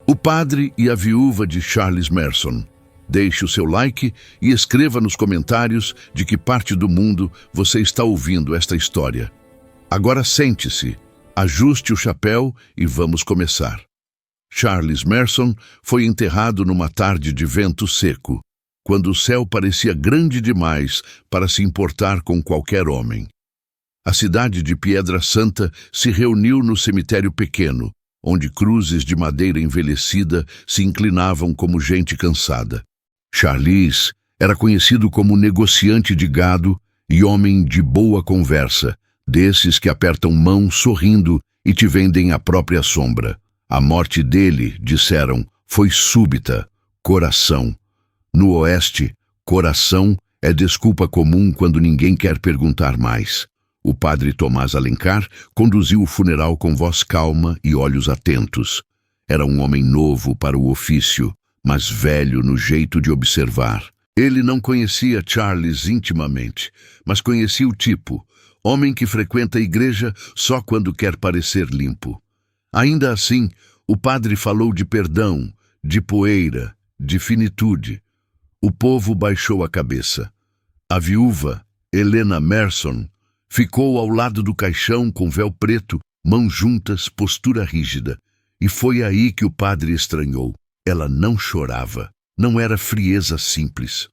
O Padre e a Viúva de Charles Manson. Deixe o seu like e escreva nos comentários de que parte do mundo você está ouvindo esta história. Agora sente-se, ajuste o chapéu e vamos começar. Charles Manson foi enterrado numa tarde de vento seco, quando o céu parecia grande demais para se importar com qualquer homem. A cidade de Piedra Santa se reuniu no cemitério pequeno, onde cruzes de madeira envelhecida se inclinavam como gente cansada. Charles era conhecido como negociante de gado e homem de boa conversa, desses que apertam mão sorrindo e te vendem a própria sombra. A morte dele, disseram, foi súbita. Coração. No Oeste, coração é desculpa comum quando ninguém quer perguntar mais. O padre Tomás Alencar conduziu o funeral com voz calma e olhos atentos. Era um homem novo para o ofício, mas velho no jeito de observar. Ele não conhecia Charles intimamente, mas conhecia o tipo, homem que frequenta a igreja só quando quer parecer limpo. Ainda assim, o padre falou de perdão, de poeira, de finitude. O povo baixou a cabeça. A viúva, Helena Manson, ficou ao lado do caixão com véu preto, mãos juntas, postura rígida. E foi aí que o padre estranhou. Ela não chorava. Não era frieza simples.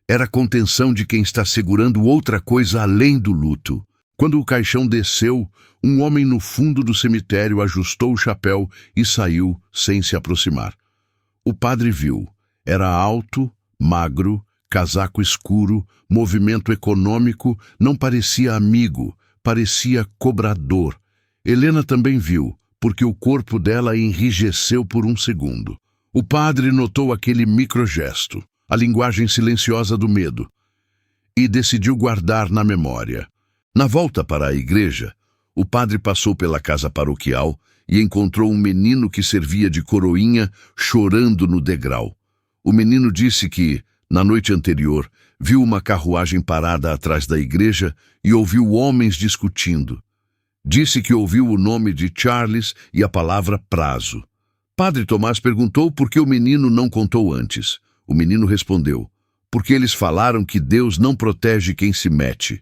Era a contenção de quem está segurando outra coisa além do luto. Quando o caixão desceu, um homem no fundo do cemitério ajustou o chapéu e saiu sem se aproximar. O padre viu. Era alto, magro, casaco escuro, movimento econômico, não parecia amigo, parecia cobrador. Helena também viu, porque o corpo dela enrijeceu por um segundo. O padre notou aquele microgesto, a linguagem silenciosa do medo, e decidiu guardar na memória. Na volta para a igreja, o padre passou pela casa paroquial e encontrou um menino que servia de coroinha chorando no degrau. O menino disse que, na noite anterior, viu uma carruagem parada atrás da igreja e ouviu homens discutindo. Disse que ouviu o nome de Charles e a palavra prazo. Padre Tomás perguntou por que o menino não contou antes. O menino respondeu, porque eles falaram que Deus não protege quem se mete.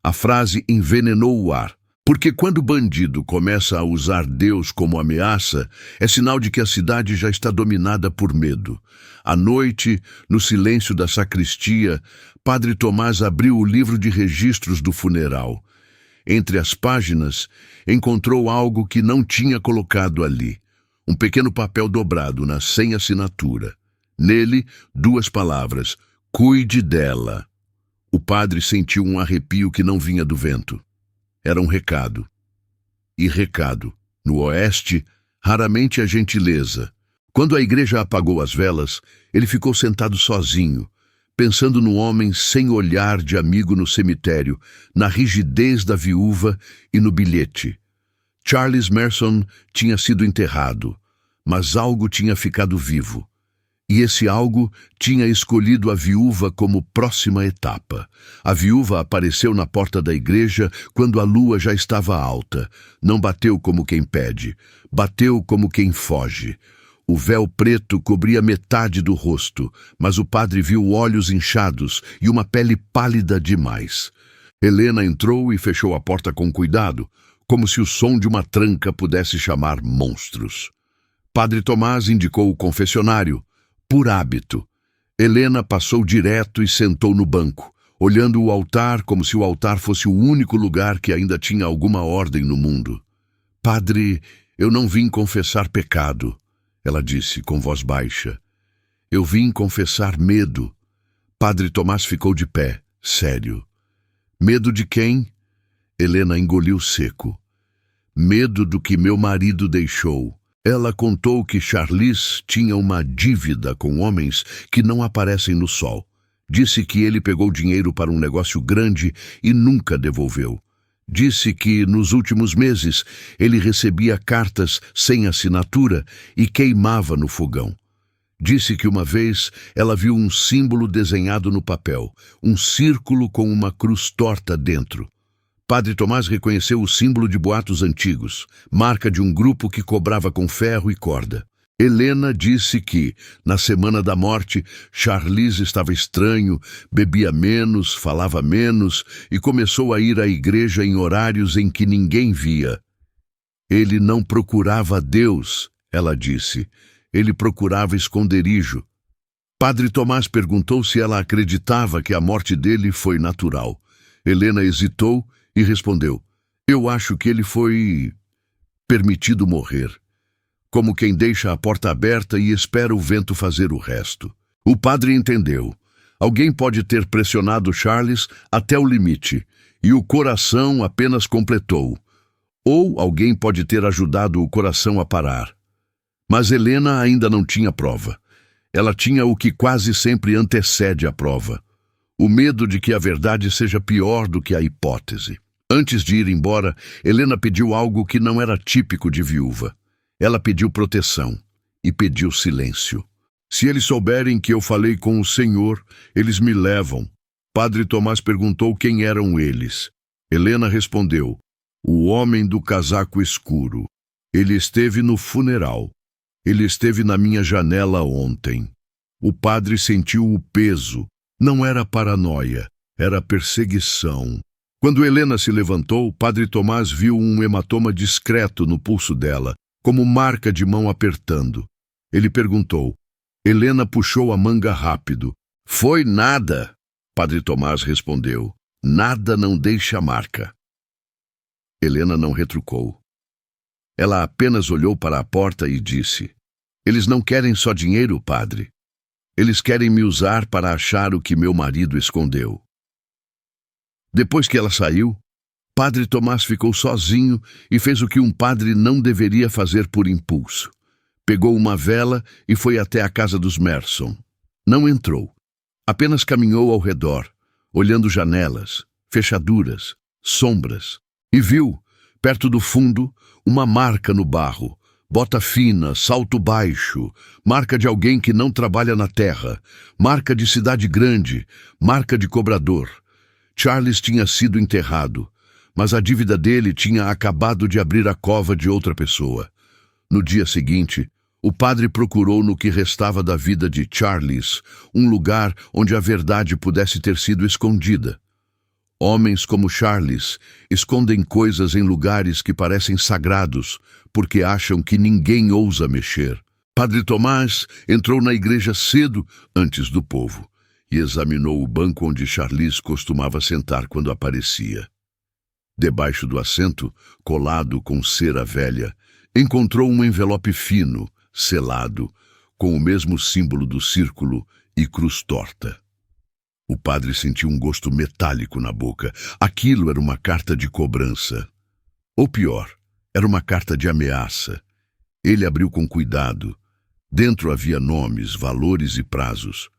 A frase envenenou o ar. Porque quando o bandido começa a usar Deus como ameaça, é sinal de que a cidade já está dominada por medo. À noite, no silêncio da sacristia, Padre Tomás abriu o livro de registros do funeral. Entre as páginas, encontrou algo que não tinha colocado ali. Um pequeno papel dobrado sem assinatura. Nele, 2 palavras, cuide dela. O padre sentiu um arrepio que não vinha do vento. Era um recado. E recado. No Oeste, raramente a gentileza. Quando a igreja apagou as velas, ele ficou sentado sozinho, pensando no homem sem olhar de amigo no cemitério, na rigidez da viúva e no bilhete. Charles Manson tinha sido enterrado, mas algo tinha ficado vivo. E esse algo tinha escolhido a viúva como próxima etapa. A viúva apareceu na porta da igreja quando a lua já estava alta. Não bateu como quem pede, bateu como quem foge. O véu preto cobria metade do rosto, mas o padre viu olhos inchados e uma pele pálida demais. Helena entrou e fechou a porta com cuidado, como se o som de uma tranca pudesse chamar monstros. Padre Tomás indicou o confessionário. Por hábito, Helena passou direto e sentou no banco, olhando o altar como se o altar fosse o único lugar que ainda tinha alguma ordem no mundo. Padre, eu não vim confessar pecado, ela disse com voz baixa. Eu vim confessar medo. Padre Tomás ficou de pé, sério. Medo de quem? Helena engoliu seco. Medo do que meu marido deixou. Ela contou que Charles tinha uma dívida com homens que não aparecem no sol. Disse que ele pegou dinheiro para um negócio grande e nunca devolveu. Disse que, nos últimos meses, ele recebia cartas sem assinatura e queimava no fogão. Disse que uma vez ela viu um símbolo desenhado no papel, um círculo com uma cruz torta dentro. Padre Tomás reconheceu o símbolo de boatos antigos, marca de um grupo que cobrava com ferro e corda. Helena disse que, na semana da morte, Charles estava estranho, bebia menos, falava menos e começou a ir à igreja em horários em que ninguém via. Ele não procurava Deus, ela disse. Ele procurava esconderijo. Padre Tomás perguntou se ela acreditava que a morte dele foi natural. Helena hesitou e respondeu: "Eu acho que ele foi permitido morrer, como quem deixa a porta aberta e espera o vento fazer o resto." O padre entendeu. Alguém pode ter pressionado Charles até o limite, e o coração apenas completou. Ou alguém pode ter ajudado o coração a parar. Mas Helena ainda não tinha prova. Ela tinha o que quase sempre antecede a prova: o medo de que a verdade seja pior do que a hipótese. Antes de ir embora, Helena pediu algo que não era típico de viúva. Ela pediu proteção e pediu silêncio. "Se eles souberem que eu falei com o Senhor, eles me levam." Padre Tomás perguntou quem eram eles. Helena respondeu: "O homem do casaco escuro. Ele esteve no funeral. Ele esteve na minha janela ontem." O padre sentiu o peso. Não era paranoia, era perseguição. Quando Helena se levantou, Padre Tomás viu um hematoma discreto no pulso dela, como marca de mão apertando. Ele perguntou. Helena puxou a manga rápido. "Foi nada." Padre Tomás respondeu. "Nada não deixa marca." Helena não retrucou. Ela apenas olhou para a porta e disse: "Eles não querem só dinheiro, padre. Eles querem me usar para achar o que meu marido escondeu." Depois que ela saiu, Padre Tomás ficou sozinho e fez o que um padre não deveria fazer por impulso. Pegou uma vela e foi até a casa dos Merson. Não entrou. Apenas caminhou ao redor, olhando janelas, fechaduras, sombras, e viu, perto do fundo, uma marca no barro. Bota fina, salto baixo, marca de alguém que não trabalha na terra, marca de cidade grande, marca de cobrador. Charles tinha sido enterrado, mas a dívida dele tinha acabado de abrir a cova de outra pessoa. No dia seguinte, o padre procurou no que restava da vida de Charles um lugar onde a verdade pudesse ter sido escondida. Homens como Charles escondem coisas em lugares que parecem sagrados, porque acham que ninguém ousa mexer. Padre Tomás entrou na igreja cedo antes do povo e examinou o banco onde Charles costumava sentar quando aparecia. Debaixo do assento, colado com cera velha, encontrou um envelope fino, selado, com o mesmo símbolo do círculo e cruz torta. O padre sentiu um gosto metálico na boca. Aquilo era uma carta de cobrança. Ou pior, era uma carta de ameaça. Ele abriu com cuidado. Dentro havia nomes, valores e prazos.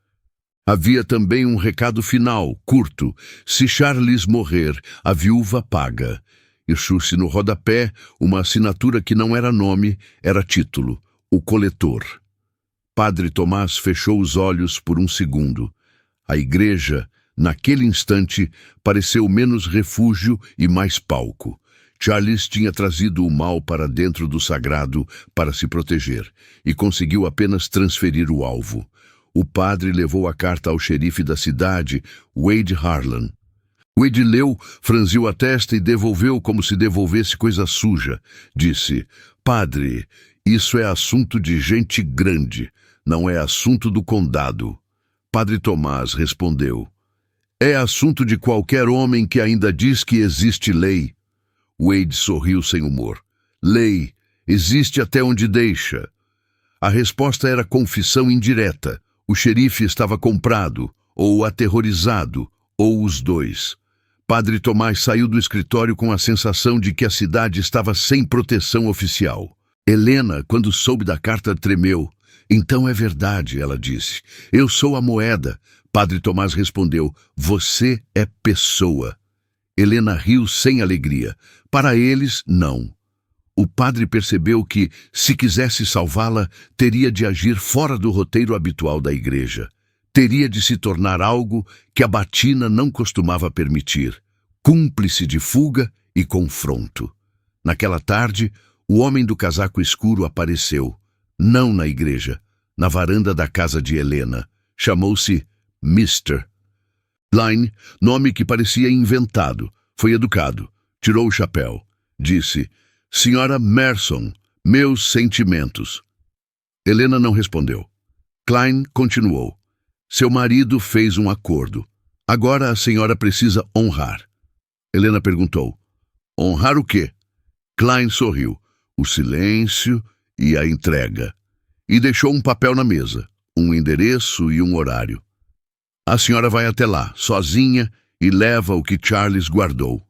Havia também um recado final, curto: "Se Charles morrer, a viúva paga." E chuche no rodapé uma assinatura que não era nome, era título: "O Coletor." Padre Tomás fechou os olhos por um segundo. A igreja, naquele instante, pareceu menos refúgio e mais palco. Charles tinha trazido o mal para dentro do sagrado para se proteger e conseguiu apenas transferir o alvo. O padre levou a carta ao xerife da cidade, Wade Harlan. Wade leu, franziu a testa e devolveu como se devolvesse coisa suja. Disse: "Padre, isso é assunto de gente grande, não é assunto do condado." Padre Tomás respondeu: "É assunto de qualquer homem que ainda diz que existe lei." Wade sorriu sem humor. "Lei existe até onde deixa." A resposta era confissão indireta. O xerife estava comprado, ou aterrorizado, ou os dois. Padre Tomás saiu do escritório com a sensação de que a cidade estava sem proteção oficial. Helena, quando soube da carta, tremeu. "Então é verdade," ela disse. "Eu sou a moeda." Padre Tomás respondeu: "Você é pessoa." Helena riu sem alegria. Para eles, não. O padre percebeu que, se quisesse salvá-la, teria de agir fora do roteiro habitual da igreja. Teria de se tornar algo que a batina não costumava permitir: cúmplice de fuga e confronto. Naquela tarde, o homem do casaco escuro apareceu. Não na igreja, na varanda da casa de Helena. Chamou-se Mr. Klein, nome que parecia inventado. Foi educado. Tirou o chapéu. Disse: Senhora Merson, meus sentimentos. Helena não respondeu. Klein continuou: Seu marido fez um acordo. Agora a senhora precisa honrar. Helena perguntou: Honrar o quê? Klein sorriu. O silêncio e a entrega. E deixou um papel na mesa, um endereço e um horário. A senhora vai até lá, sozinha, e leva o que Charles guardou.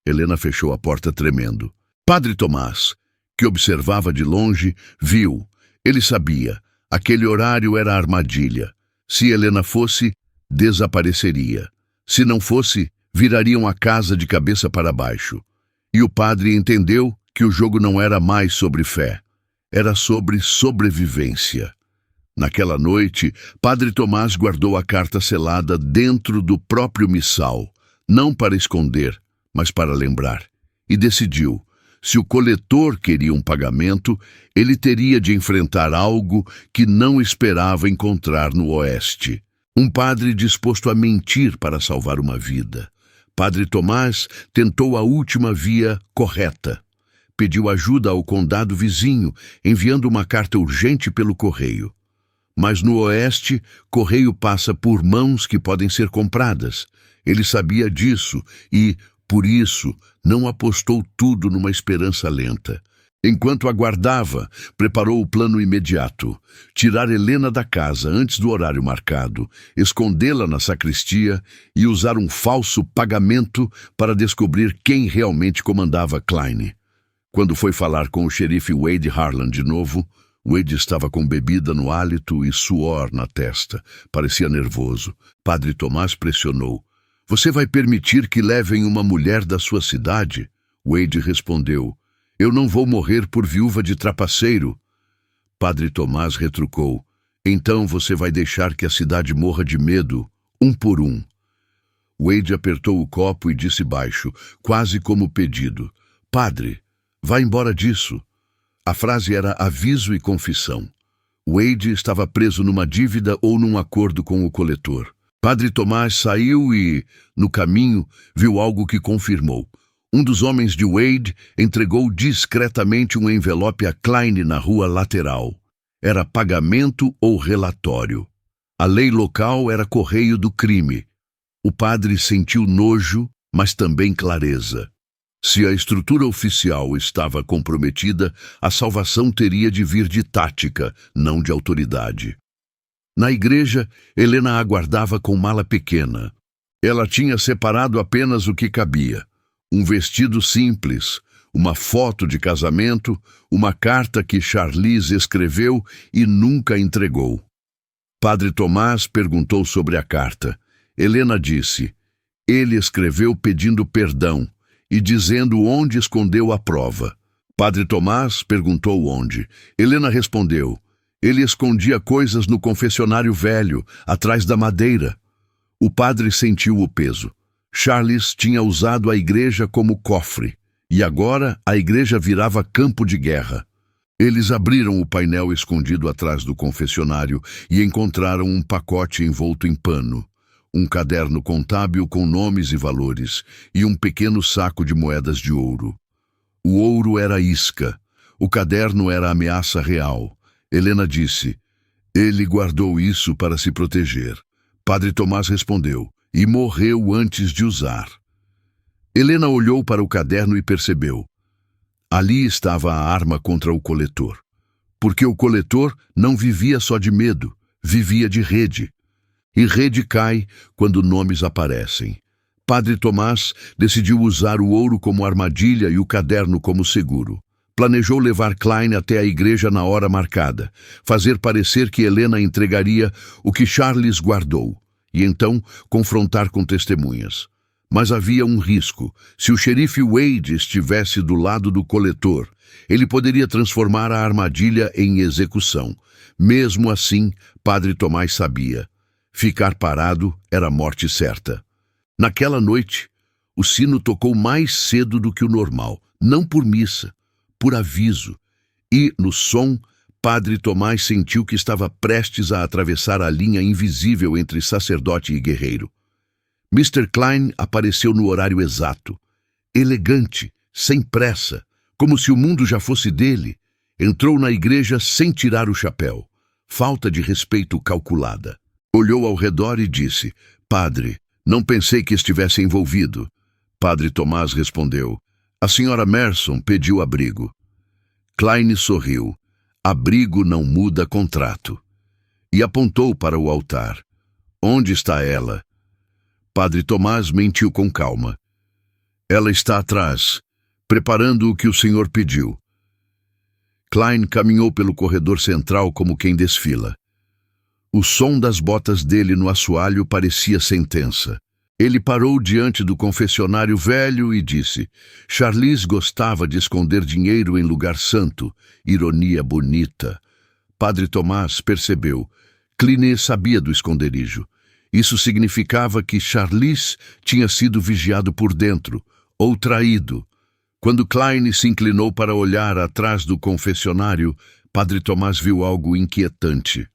Helena fechou a porta tremendo. Padre Tomás, que observava de longe, viu. Ele sabia. Aquele horário era armadilha. Se Helena fosse, desapareceria. Se não fosse, virariam a casa de cabeça para baixo. E o padre entendeu que o jogo não era mais sobre fé. Era sobre sobrevivência. Naquela noite, Padre Tomás guardou a carta selada dentro do próprio missal, não para esconder, mas para lembrar. E decidiu: se o coletor queria um pagamento, ele teria de enfrentar algo que não esperava encontrar no Oeste. Um padre disposto a mentir para salvar uma vida. Padre Tomás tentou a última via correta. Pediu ajuda ao condado vizinho, enviando uma carta urgente pelo correio. Mas no Oeste, correio passa por mãos que podem ser compradas. Ele sabia disso e, por isso, não apostou tudo numa esperança lenta. Enquanto aguardava, preparou o plano imediato: tirar Helena da casa antes do horário marcado, escondê-la na sacristia e usar um falso pagamento para descobrir quem realmente comandava Klein. Quando foi falar com o xerife Wade Harlan de novo, Wade estava com bebida no hálito e suor na testa. Parecia nervoso. Padre Tomás pressionou: Você vai permitir que levem uma mulher da sua cidade? Wade respondeu: Eu não vou morrer por viúva de trapaceiro. Padre Tomás retrucou: Então você vai deixar que a cidade morra de medo, um por um. Wade apertou o copo e disse baixo, quase como pedido: Padre, vá embora disso. A frase era aviso e confissão. Wade estava preso numa dívida ou num acordo com o coletor. Padre Tomás saiu e, no caminho, viu algo que confirmou. Um dos homens de Wade entregou discretamente um envelope a Klein na rua lateral. Era pagamento ou relatório. A lei local era correio do crime. O padre sentiu nojo, mas também clareza. Se a estrutura oficial estava comprometida, a salvação teria de vir de tática, não de autoridade. Na igreja, Helena aguardava com mala pequena. Ela tinha separado apenas o que cabia: um vestido simples, uma foto de casamento, uma carta que Charlize escreveu e nunca entregou. Padre Tomás perguntou sobre a carta. Helena disse: Ele escreveu pedindo perdão e dizendo onde escondeu a prova. Padre Tomás perguntou onde. Helena respondeu: Ele escondia coisas no confessionário velho, atrás da madeira. O padre sentiu o peso. Charles tinha usado a igreja como cofre, e agora a igreja virava campo de guerra. Eles abriram o painel escondido atrás do confessionário e encontraram um pacote envolto em pano, um caderno contábil com nomes e valores e um pequeno saco de moedas de ouro. O ouro era isca, o caderno era ameaça real. Helena disse: Ele guardou isso para se proteger. Padre Tomás respondeu: E morreu antes de usar. Helena olhou para o caderno e percebeu. Ali estava a arma contra o coletor. Porque o coletor não vivia só de medo, vivia de rede. E rede cai quando nomes aparecem. Padre Tomás decidiu usar o ouro como armadilha e o caderno como seguro. Planejou levar Klein até a igreja na hora marcada, fazer parecer que Helena entregaria o que Charles guardou, e então confrontar com testemunhas. Mas havia um risco. Se o xerife Wade estivesse do lado do coletor, ele poderia transformar a armadilha em execução. Mesmo assim, Padre Tomás sabia. Ficar parado era morte certa. Naquela noite, o sino tocou mais cedo do que o normal, não por missa, por aviso. E, no som, Padre Tomás sentiu que estava prestes a atravessar a linha invisível entre sacerdote e guerreiro. Mr. Klein apareceu no horário exato, elegante, sem pressa, como se o mundo já fosse dele. Entrou na igreja sem tirar o chapéu. Falta de respeito calculada. Olhou ao redor e disse: Padre, não pensei que estivesse envolvido. Padre Tomás respondeu: A senhora Merson pediu abrigo. Klein sorriu. Abrigo não muda contrato. E apontou para o altar. Onde está ela? Padre Tomás mentiu com calma. Ela está atrás, preparando o que o senhor pediu. Klein caminhou pelo corredor central como quem desfila. O som das botas dele no assoalho parecia sentença. Ele parou diante do confessionário velho e disse: Charlize gostava de esconder dinheiro em lugar santo. Ironia bonita. Padre Tomás percebeu. Klein sabia do esconderijo. Isso significava que Charlize tinha sido vigiado por dentro, ou traído. Quando Klein se inclinou para olhar atrás do confessionário, Padre Tomás viu algo inquietante.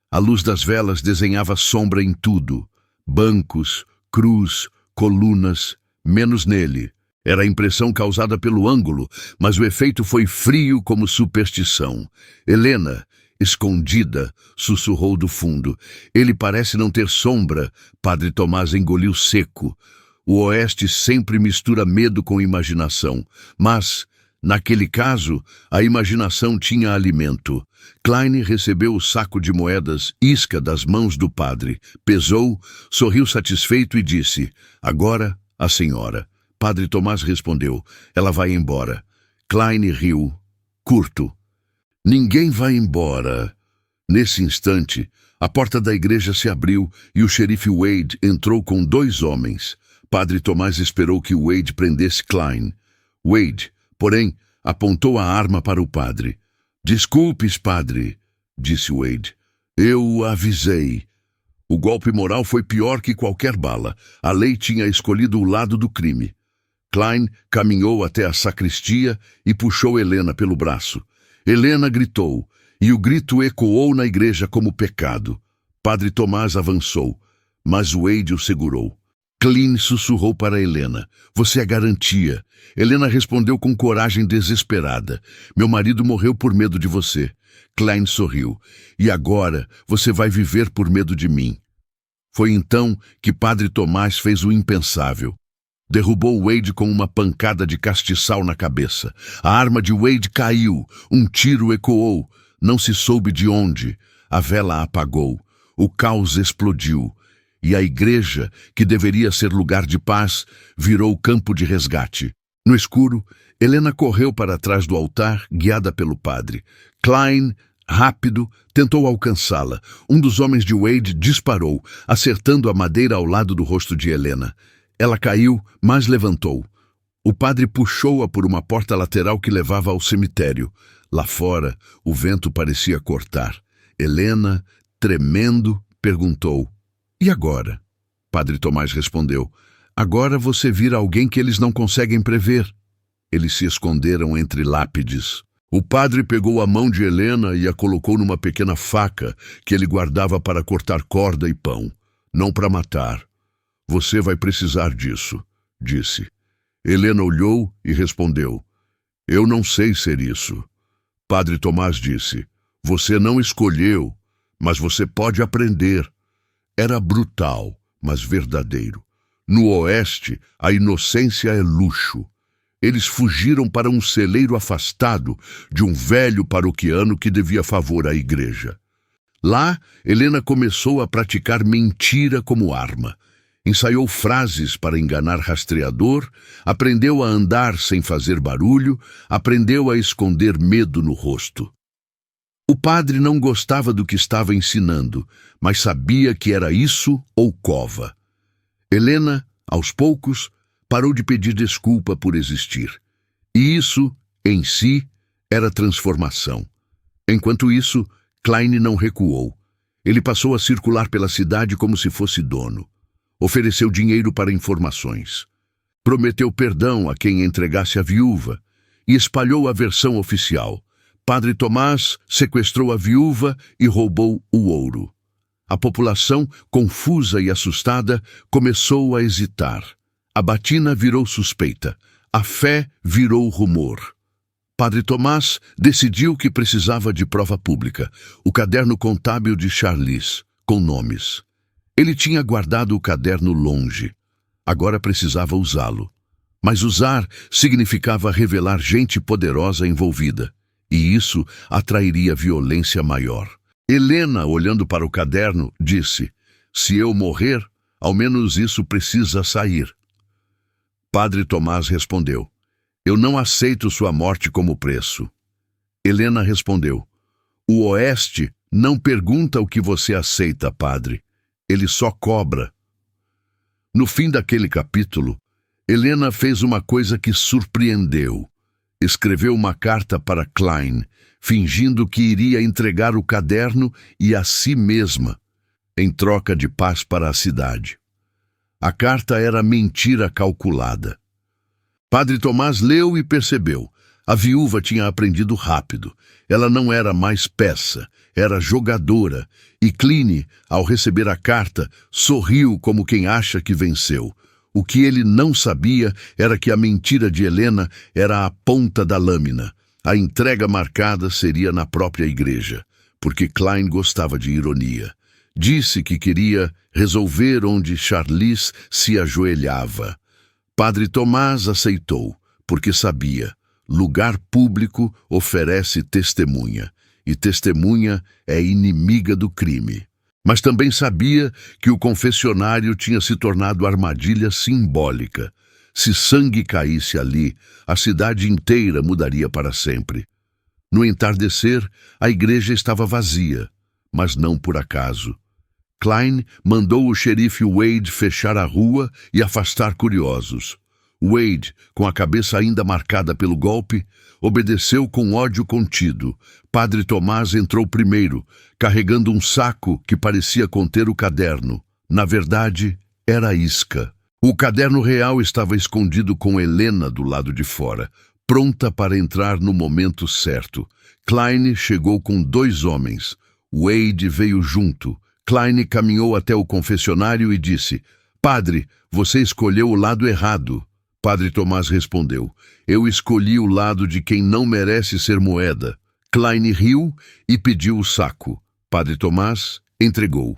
A luz das velas desenhava sombra em tudo. Bancos, cruz, colunas, menos nele. Era a impressão causada pelo ângulo, mas o efeito foi frio como superstição. Helena, escondida, sussurrou do fundo. Ele parece não ter sombra. Padre Tomás engoliu seco. O oeste sempre mistura medo com imaginação, mas, naquele caso, a imaginação tinha alimento. Klein recebeu o saco de moedas isca das mãos do padre, pesou, sorriu satisfeito e disse: Agora, a senhora. Padre Tomás respondeu: Ela vai embora. Klein riu, curto. Ninguém vai embora. Nesse instante, a porta da igreja se abriu e o xerife Wade entrou com 2 homens. Padre Tomás esperou que Wade prendesse Klein. Wade, porém, apontou a arma para o padre. Desculpes, padre, disse Wade. Eu o avisei. O golpe moral foi pior que qualquer bala. A lei tinha escolhido o lado do crime. Klein caminhou até a sacristia e puxou Helena pelo braço. Helena gritou, e o grito ecoou na igreja como pecado. Padre Tomás avançou, mas Wade o segurou. Klein sussurrou para Helena: Você é garantia. Helena respondeu com coragem desesperada: Meu marido morreu por medo de você. Klein sorriu: E agora você vai viver por medo de mim. Foi então que Padre Tomás fez o impensável. Derrubou Wade com uma pancada de castiçal na cabeça. A arma de Wade caiu. Um tiro ecoou. Não se soube de onde. A vela apagou. O caos explodiu. E a igreja, que deveria ser lugar de paz, virou campo de resgate. No escuro, Helena correu para trás do altar, guiada pelo padre. Klein, rápido, tentou alcançá-la. Um dos homens de Wade disparou, acertando a madeira ao lado do rosto de Helena. Ela caiu, mas levantou. O padre puxou-a por uma porta lateral que levava ao cemitério. Lá fora, o vento parecia cortar. Helena, tremendo, perguntou: E agora? Padre Tomás respondeu: Agora você vira alguém que eles não conseguem prever. Eles se esconderam entre lápides. O padre pegou a mão de Helena e a colocou numa pequena faca que ele guardava para cortar corda e pão, não para matar. Você vai precisar disso, disse. Helena olhou e respondeu: Eu não sei ser isso. Padre Tomás disse: Você não escolheu, mas você pode aprender. Era brutal, mas verdadeiro. No oeste, a inocência é luxo. Eles fugiram para um celeiro afastado de um velho paroquiano que devia favor à igreja. Lá, Helena começou a praticar mentira como arma. Ensaiou frases para enganar rastreador, aprendeu a andar sem fazer barulho, aprendeu a esconder medo no rosto. O padre não gostava do que estava ensinando, mas sabia que era isso ou cova. Helena, aos poucos, parou de pedir desculpa por existir. E isso, em si, era transformação. Enquanto isso, Klein não recuou. Ele passou a circular pela cidade como se fosse dono. Ofereceu dinheiro para informações. Prometeu perdão a quem entregasse a viúva e espalhou a versão oficial. Padre Tomás sequestrou a viúva e roubou o ouro. A população, confusa e assustada, começou a hesitar. A batina virou suspeita. A fé virou rumor. Padre Tomás decidiu que precisava de prova pública, o caderno contábil de Charlize, com nomes. Ele tinha guardado o caderno longe. Agora precisava usá-lo. Mas usar significava revelar gente poderosa envolvida, e isso atrairia violência maior. Helena, olhando para o caderno, disse: "Se eu morrer, ao menos isso precisa sair." Padre Tomás respondeu: "Eu não aceito sua morte como preço." Helena respondeu: "O Oeste não pergunta o que você aceita, padre. Ele só cobra." No fim daquele capítulo, Helena fez uma coisa que surpreendeu. Escreveu uma carta para Klein, fingindo que iria entregar o caderno e a si mesma, em troca de paz para a cidade. A carta era mentira calculada. Padre Tomás leu e percebeu. A viúva tinha aprendido rápido. Ela não era mais peça, era jogadora. E Klein, ao receber a carta, sorriu como quem acha que venceu. O que ele não sabia era que a mentira de Helena era a ponta da lâmina. A entrega marcada seria na própria igreja, porque Klein gostava de ironia. Disse que queria resolver onde Charlize se ajoelhava. Padre Tomás aceitou, porque sabia, lugar público oferece testemunha, e testemunha é inimiga do crime. Mas também sabia que o confessionário tinha se tornado armadilha simbólica. Se sangue caísse ali, a cidade inteira mudaria para sempre. No entardecer, a igreja estava vazia, mas não por acaso. Klein mandou o xerife Wade fechar a rua e afastar curiosos. Wade, com a cabeça ainda marcada pelo golpe, obedeceu com ódio contido. Padre Tomás entrou primeiro, carregando um saco que parecia conter o caderno. Na verdade, era a isca. O caderno real estava escondido com Helena do lado de fora, pronta para entrar no momento certo. Klein chegou com 2 homens. Wade veio junto. Klein caminhou até o confessionário e disse: "Padre, você escolheu o lado errado." Padre Tomás respondeu: "Eu escolhi o lado de quem não merece ser moeda." Klein riu e pediu o saco. Padre Tomás entregou.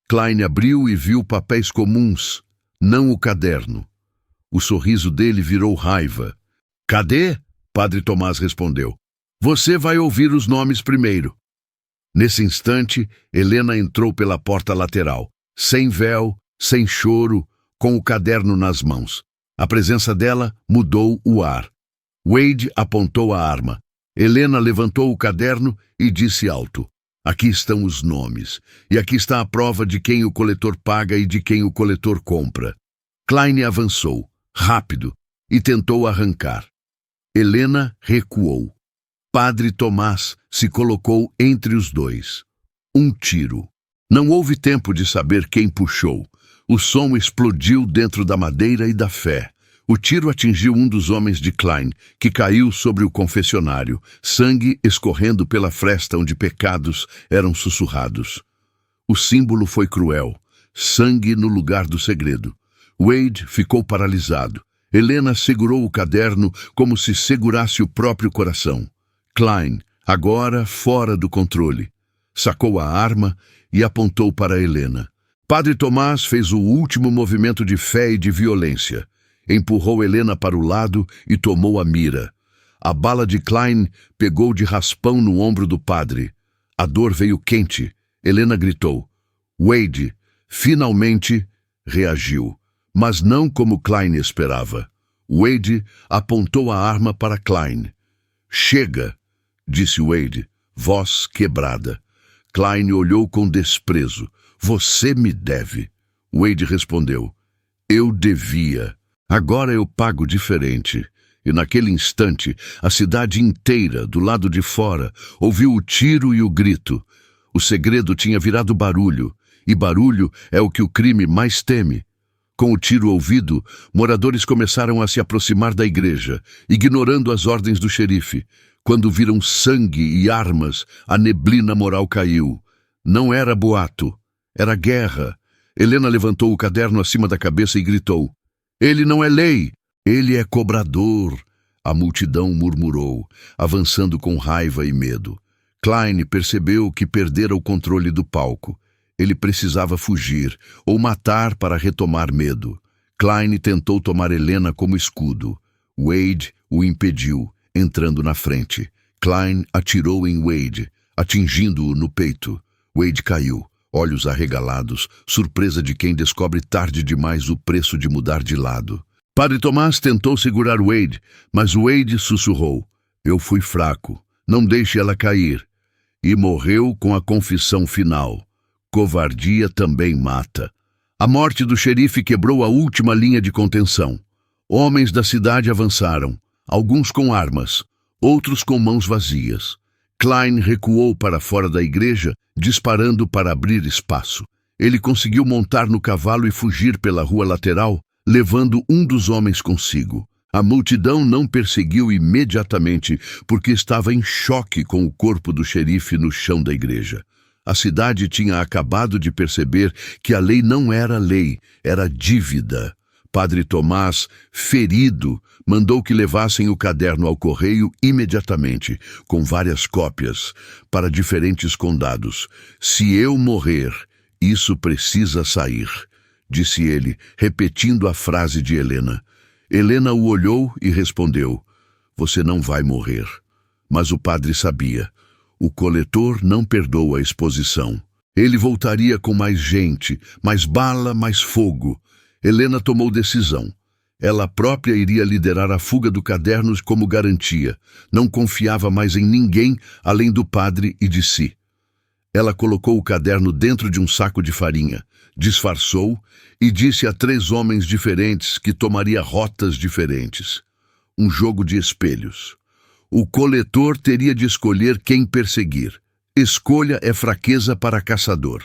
Klein abriu e viu papéis comuns, não o caderno. O sorriso dele virou raiva. "Cadê?" Padre Tomás respondeu. "Você vai ouvir os nomes primeiro." Nesse instante, Helena entrou pela porta lateral, sem véu, sem choro, com o caderno nas mãos. A presença dela mudou o ar. Wade apontou a arma. Helena levantou o caderno e disse alto: "Aqui estão os nomes, e aqui está a prova de quem o coletor paga e de quem o coletor compra." Klein avançou, rápido, e tentou arrancar. Helena recuou. Padre Tomás se colocou entre os dois. Um tiro. Não houve tempo de saber quem puxou. O som explodiu dentro da madeira e da fé. O tiro atingiu um dos homens de Klein, que caiu sobre o confessionário, sangue escorrendo pela fresta onde pecados eram sussurrados. O símbolo foi cruel. Sangue no lugar do segredo. Wade ficou paralisado. Helena segurou o caderno como se segurasse o próprio coração. Klein, agora fora do controle, sacou a arma e apontou para Helena. Padre Tomás fez o último movimento de fé e de violência. Empurrou Helena para o lado e tomou a mira. A bala de Klein pegou de raspão no ombro do padre. A dor veio quente. Helena gritou. Wade, finalmente, reagiu, mas não como Klein esperava. Wade apontou a arma para Klein. "Chega", disse Wade, voz quebrada. Klein olhou com desprezo. "Você me deve." Wade respondeu: "Eu devia. Agora eu pago diferente." E naquele instante, a cidade inteira, do lado de fora, ouviu o tiro e o grito. O segredo tinha virado barulho, e barulho é o que o crime mais teme. Com o tiro ouvido, moradores começaram a se aproximar da igreja, ignorando as ordens do xerife. Quando viram sangue e armas, a neblina moral caiu. Não era boato, era guerra. Helena levantou o caderno acima da cabeça e gritou: "Ele não é lei, ele é cobrador." A multidão murmurou, avançando com raiva e medo. Klein percebeu que perdera o controle do palco. Ele precisava fugir ou matar para retomar medo. Klein tentou tomar Helena como escudo. Wade o impediu, entrando na frente. Klein atirou em Wade, atingindo-o no peito. Wade caiu, olhos arregalados, surpresa de quem descobre tarde demais o preço de mudar de lado. Padre Tomás tentou segurar Wade, mas Wade sussurrou: "Eu fui fraco, não deixe ela cair." E morreu com a confissão final: covardia também mata. A morte do xerife quebrou a última linha de contenção. Homens da cidade avançaram, alguns com armas, outros com mãos vazias. Klein recuou para fora da igreja, disparando para abrir espaço. Ele conseguiu montar no cavalo e fugir pela rua lateral, levando um dos homens consigo. A multidão não perseguiu imediatamente, porque estava em choque com o corpo do xerife no chão da igreja. A cidade tinha acabado de perceber que a lei não era lei, era dívida. Padre Tomás, ferido, mandou que levassem o caderno ao correio imediatamente, com várias cópias, para diferentes condados. "Se eu morrer, isso precisa sair", disse ele, repetindo a frase de Helena. Helena o olhou e respondeu: "Você não vai morrer." Mas o padre sabia. O coletor não perdoa a exposição. Ele voltaria com mais gente, mais bala, mais fogo. Helena tomou decisão. Ela própria iria liderar a fuga do caderno como garantia. Não confiava mais em ninguém além do padre e de si. Ela colocou o caderno dentro de um saco de farinha, disfarçou e disse a 3 homens diferentes que tomaria rotas diferentes. Um jogo de espelhos. O coletor teria de escolher quem perseguir. Escolha é fraqueza para caçador.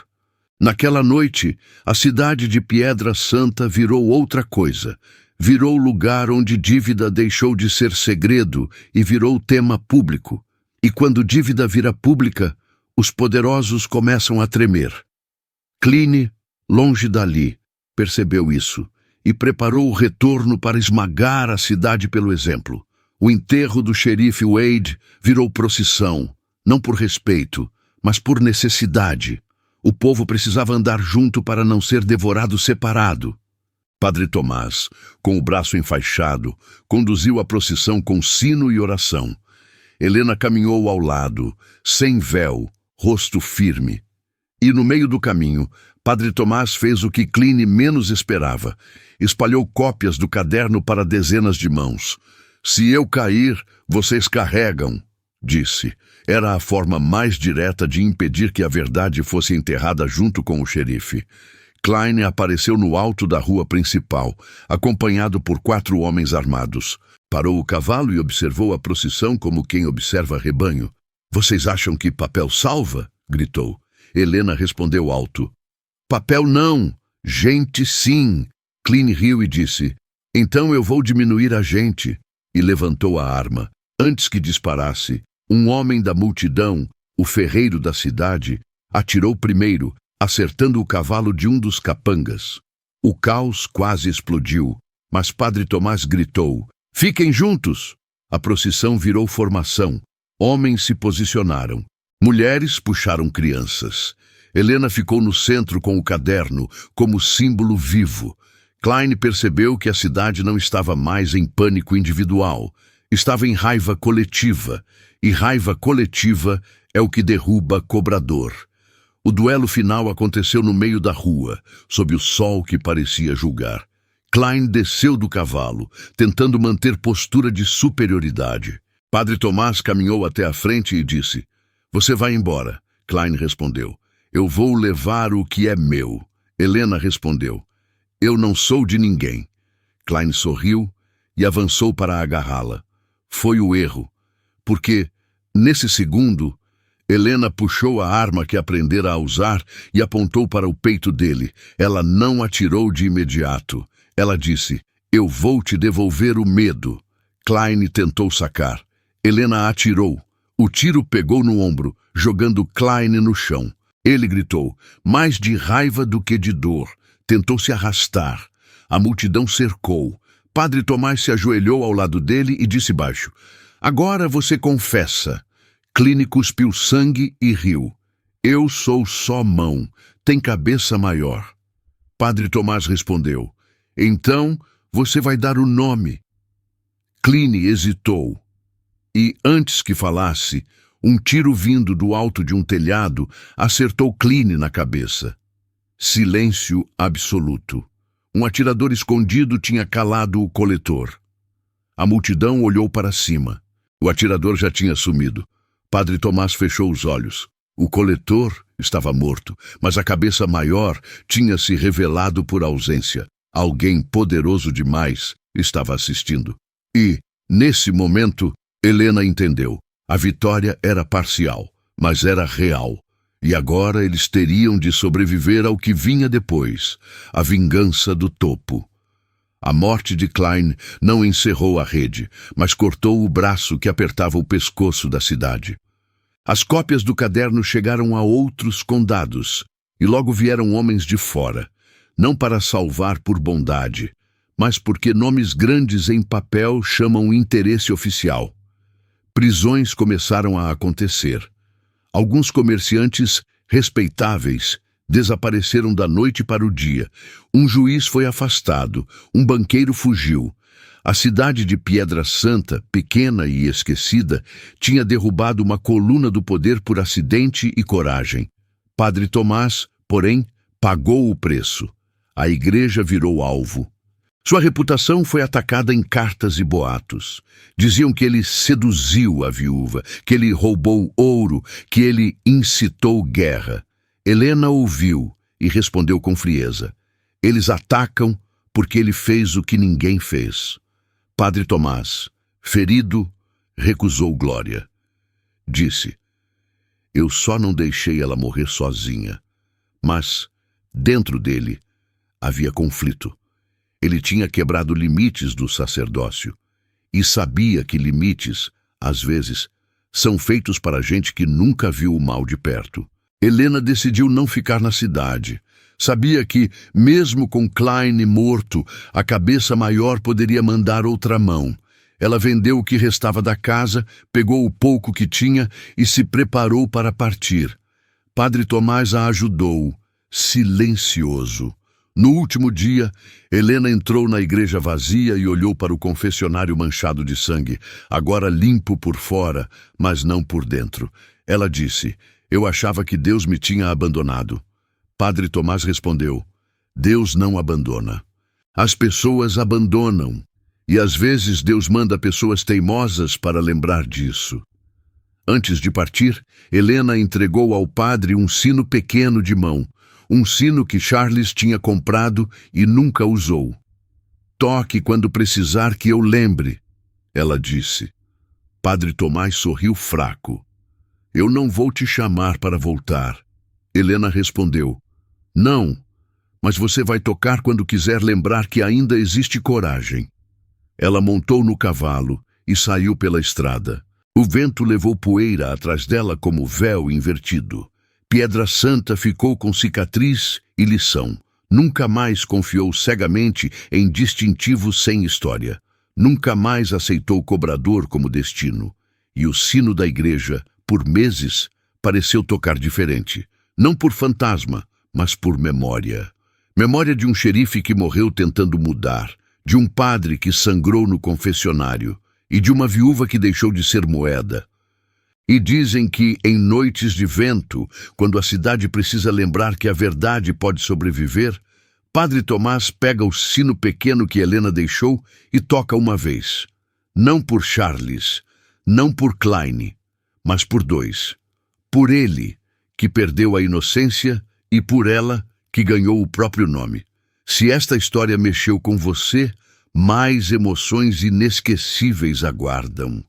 Naquela noite, a cidade de Piedra Santa virou outra coisa. Virou lugar onde dívida deixou de ser segredo e virou tema público. E quando dívida vira pública, os poderosos começam a tremer. Klein, longe dali, percebeu isso e preparou o retorno para esmagar a cidade pelo exemplo. O enterro do xerife Wade virou procissão, não por respeito, mas por necessidade. O povo precisava andar junto para não ser devorado separado. Padre Tomás, com o braço enfaixado, conduziu a procissão com sino e oração. Helena caminhou ao lado, sem véu, rosto firme. E no meio do caminho, Padre Tomás fez o que Klein menos esperava. Espalhou cópias do caderno para dezenas de mãos. "Se eu cair, vocês carregam", disse. Era a forma mais direta de impedir que a verdade fosse enterrada junto com o xerife. Klein apareceu no alto da rua principal, acompanhado por 4 homens armados. Parou o cavalo e observou a procissão como quem observa rebanho. "Vocês acham que papel salva?" gritou. Helena respondeu alto: "Papel não, gente sim." Klein riu e disse: "Então eu vou diminuir a gente." E levantou a arma. Antes que disparasse, um homem da multidão, o ferreiro da cidade, atirou primeiro, acertando o cavalo de um dos capangas. O caos quase explodiu, mas Padre Tomás gritou: "Fiquem juntos!" A procissão virou formação. Homens se posicionaram. Mulheres puxaram crianças. Helena ficou no centro com o caderno, como símbolo vivo. Klein percebeu que a cidade não estava mais em pânico individual. Estava em raiva coletiva. E raiva coletiva é o que derruba cobrador. O duelo final aconteceu no meio da rua, sob o sol que parecia julgar. Klein desceu do cavalo, tentando manter postura de superioridade. Padre Tomás caminhou até a frente e disse: "Você vai embora." Klein respondeu: "Eu vou levar o que é meu." Helena respondeu: "Eu não sou de ninguém." Klein sorriu e avançou para agarrá-la. Foi o erro, porque, nesse segundo, Helena puxou a arma que aprendera a usar e apontou para o peito dele. Ela não atirou de imediato. Ela disse: "Eu vou te devolver o medo." Klein tentou sacar. Helena atirou. O tiro pegou no ombro, jogando Klein no chão. Ele gritou, mais de raiva do que de dor. Tentou se arrastar. A multidão cercou. Padre Tomás se ajoelhou ao lado dele e disse baixo, agora você confessa. Klein cuspiu sangue e riu. Eu sou só mão, tem cabeça maior. Padre Tomás respondeu, então você vai dar o nome. Klein hesitou. E, antes que falasse, um tiro vindo do alto de um telhado acertou Klein na cabeça. Silêncio absoluto. Um atirador escondido tinha calado o coletor. A multidão olhou para cima. O atirador já tinha sumido. Padre Tomás fechou os olhos. O coletor estava morto, mas a cabeça maior tinha se revelado por ausência. Alguém poderoso demais estava assistindo. E, nesse momento, Helena entendeu. A vitória era parcial, mas era real. E agora eles teriam de sobreviver ao que vinha depois, a vingança do topo. A morte de Klein não encerrou a rede, mas cortou o braço que apertava o pescoço da cidade. As cópias do caderno chegaram a outros condados, e logo vieram homens de fora, não para salvar por bondade, mas porque nomes grandes em papel chamam interesse oficial. Prisões começaram a acontecer. Alguns comerciantes respeitáveis desapareceram da noite para o dia. Um juiz foi afastado, um banqueiro fugiu. A cidade de Piedra Santa, pequena e esquecida, tinha derrubado uma coluna do poder por acidente e coragem. Padre Tomás, porém, pagou o preço. A igreja virou alvo. Sua reputação foi atacada em cartas e boatos. Diziam que ele seduziu a viúva, que ele roubou ouro, que ele incitou guerra. Helena ouviu e respondeu com frieza. Eles atacam porque ele fez o que ninguém fez. Padre Tomás, ferido, recusou glória. Disse, eu só não deixei ela morrer sozinha. Mas, dentro dele, havia conflito. Ele tinha quebrado limites do sacerdócio e sabia que limites, às vezes, são feitos para gente que nunca viu o mal de perto. Helena decidiu não ficar na cidade. Sabia que, mesmo com Klein morto, a cabeça maior poderia mandar outra mão. Ela vendeu o que restava da casa, pegou o pouco que tinha e se preparou para partir. Padre Tomás a ajudou, silencioso. No último dia, Helena entrou na igreja vazia e olhou para o confessionário manchado de sangue, agora limpo por fora, mas não por dentro. Ela disse, eu achava que Deus me tinha abandonado. Padre Tomás respondeu, Deus não abandona. As pessoas abandonam, e às vezes Deus manda pessoas teimosas para lembrar disso. Antes de partir, Helena entregou ao padre um sino pequeno de mão, um sino que Charles tinha comprado e nunca usou. Toque quando precisar que eu lembre, ela disse. Padre Tomás sorriu fraco. Eu não vou te chamar para voltar. Helena respondeu, não, mas você vai tocar quando quiser lembrar que ainda existe coragem. Ela montou no cavalo e saiu pela estrada. O vento levou poeira atrás dela como véu invertido. Piedra Santa ficou com cicatriz e lição. Nunca mais confiou cegamente em distintivos sem história. Nunca mais aceitou cobrador como destino. E o sino da igreja, por meses, pareceu tocar diferente. Não por fantasma, mas por memória. Memória de um xerife que morreu tentando mudar, de um padre que sangrou no confessionário e de uma viúva que deixou de ser moeda. E dizem que, em noites de vento, quando a cidade precisa lembrar que a verdade pode sobreviver, Padre Tomás pega o sino pequeno que Helena deixou e toca uma vez. Não por Charles, não por Klein, mas por dois. Por ele, que perdeu a inocência, e por ela, que ganhou o próprio nome. Se esta história mexeu com você, mais emoções inesquecíveis aguardam.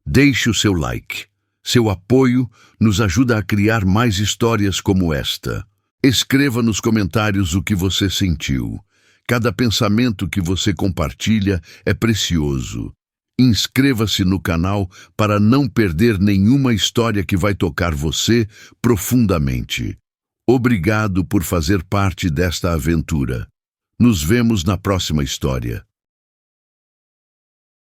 Deixe o seu like. Seu apoio nos ajuda a criar mais histórias como esta. Escreva nos comentários o que você sentiu. Cada pensamento que você compartilha é precioso. Inscreva-se no canal para não perder nenhuma história que vai tocar você profundamente. Obrigado por fazer parte desta aventura. Nos vemos na próxima história.